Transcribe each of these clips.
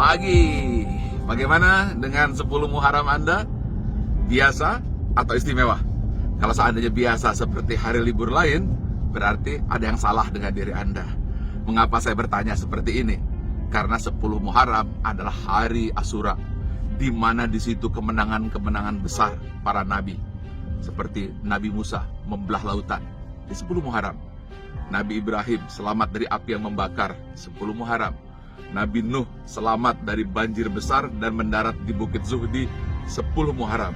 pagi. Bagaimana dengan 10 Muharram Anda? Biasa atau istimewa? Kalau seandainya biasa seperti hari libur lain, berarti ada yang salah dengan diri Anda. Mengapa saya bertanya seperti ini? Karena 10 Muharram adalah hari Asyura, di mana di situ kemenangan-kemenangan besar para nabi. Seperti Nabi Musa membelah lautan di 10 Muharram. Nabi Ibrahim selamat dari api yang membakar 10 Muharram. Nabi Nuh selamat dari banjir besar dan mendarat di Bukit Zuhdi 10 Muharram.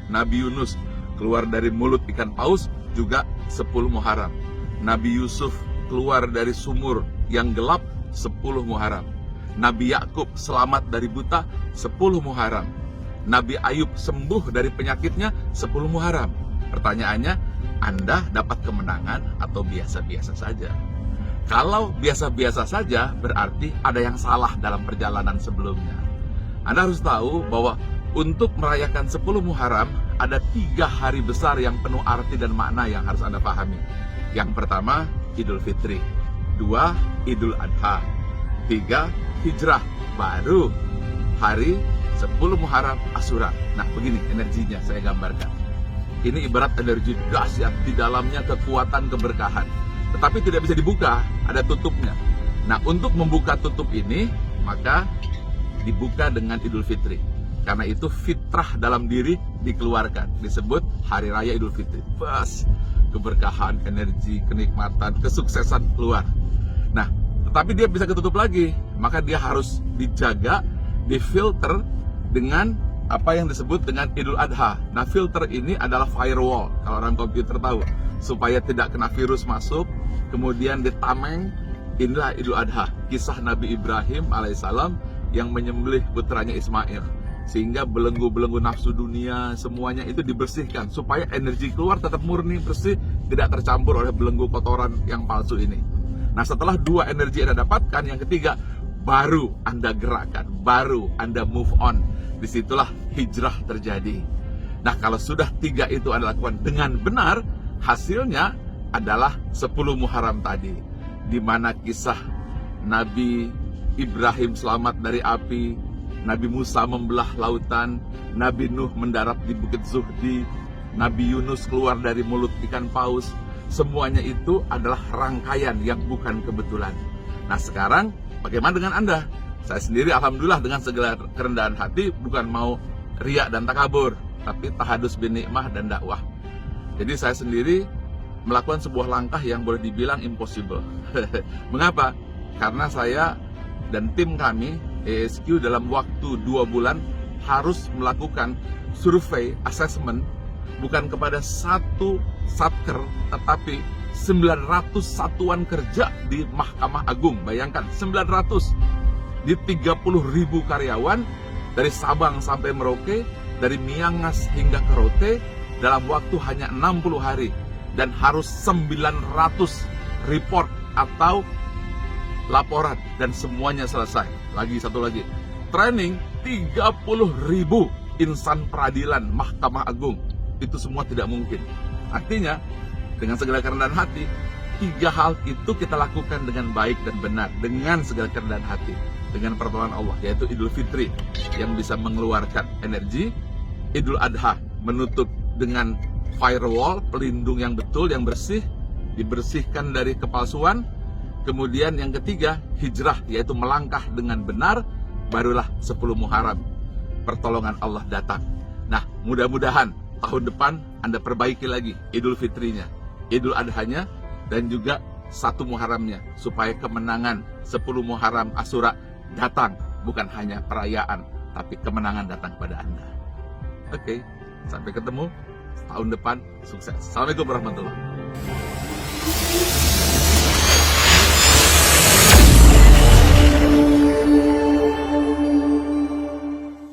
Nabi Yunus keluar dari mulut ikan paus juga 10 Muharram. Nabi Yusuf keluar dari sumur yang gelap 10 Muharram. Nabi Yakub selamat dari buta 10 Muharram. Nabi Ayub sembuh dari penyakitnya 10 Muharram. Pertanyaannya, Anda dapat kemenangan atau biasa-biasa saja? Kalau biasa-biasa saja, berarti ada yang salah dalam perjalanan sebelumnya. Anda harus tahu bahwa untuk merayakan 10 Muharram, ada 3 hari besar yang penuh arti dan makna yang harus Anda pahami. Yang pertama, Idul Fitri. 2, Idul Adha. 3, Hijrah. Baru hari 10 Muharram Asyura. Nah, begini energinya saya gambarkan. Ini ibarat energi dahsyat, di dalamnya kekuatan keberkahan. Tetapi tidak bisa dibuka, ada tutupnya. Nah, untuk membuka tutup ini, maka dibuka dengan Idul Fitri. Karena itu fitrah dalam diri dikeluarkan. Disebut Hari Raya Idul Fitri. Bas, keberkahan, energi, kenikmatan, kesuksesan keluar. Nah, tetapi dia bisa ketutup lagi. Maka dia harus dijaga, difilter dengan apa yang disebut dengan Idul Adha. Nah, filter ini adalah firewall, kalau orang komputer tahu, supaya tidak kena virus masuk. Kemudian ditameng. Inilah Idul Adha, kisah Nabi Ibrahim alaihissalam yang menyembelih putranya Ismail, sehingga belenggu-belenggu nafsu dunia semuanya itu dibersihkan, supaya energi keluar tetap murni, bersih, tidak tercampur oleh belenggu kotoran yang palsu ini. Nah, setelah 2 energi Anda dapatkan, yang ketiga baru Anda gerakkan, baru Anda move on. Disitulah hijrah terjadi. Nah, kalau sudah 3 itu Anda lakukan dengan benar, hasilnya adalah 10 Muharram tadi, di mana kisah Nabi Ibrahim selamat dari api, Nabi Musa membelah lautan, Nabi Nuh mendarat di Bukit Zuhdi, Nabi Yunus keluar dari mulut ikan paus. Semuanya itu adalah rangkaian yang bukan kebetulan. Nah, sekarang bagaimana dengan Anda? Saya sendiri alhamdulillah dengan segala kerendahan hati, bukan mau riak dan takabur, tapi tahadus bin nikmah dan dakwah. Jadi saya sendiri melakukan sebuah langkah yang boleh dibilang impossible. Mengapa? Karena saya dan tim kami ESQ dalam waktu 2 bulan harus melakukan survei assessment, bukan kepada 1 satker, tetapi 900 satuan kerja di Mahkamah Agung. Bayangkan, 900 di 30.000 karyawan dari Sabang sampai Merauke, dari Miangas hingga ke Rote, dalam waktu hanya 60 hari, dan harus 900 report atau laporan, dan semuanya selesai. Satu lagi, training 30.000 insan peradilan Mahkamah Agung. Itu semua tidak mungkin. Artinya, dengan segala kerendahan hati, 3 hal itu kita lakukan dengan baik dan benar, dengan segala kerendahan hati, dengan pertolongan Allah, yaitu Idul Fitri yang bisa mengeluarkan energi, Idul Adha menutup dengan firewall, pelindung yang betul, yang bersih, dibersihkan dari kepalsuan. Kemudian yang ketiga, hijrah, yaitu melangkah dengan benar, barulah 10 Muharram pertolongan Allah datang. Nah, mudah-mudahan tahun depan Anda perbaiki lagi Idul Fitrinya, Idul Adhanya, dan juga 1 Muharramnya, supaya kemenangan 10 Muharram Asyura datang. Bukan hanya perayaan, tapi kemenangan datang pada Anda. Oke, sampai ketemu tahun depan. Sukses. Assalamualaikum warahmatullahi wabarakatuh.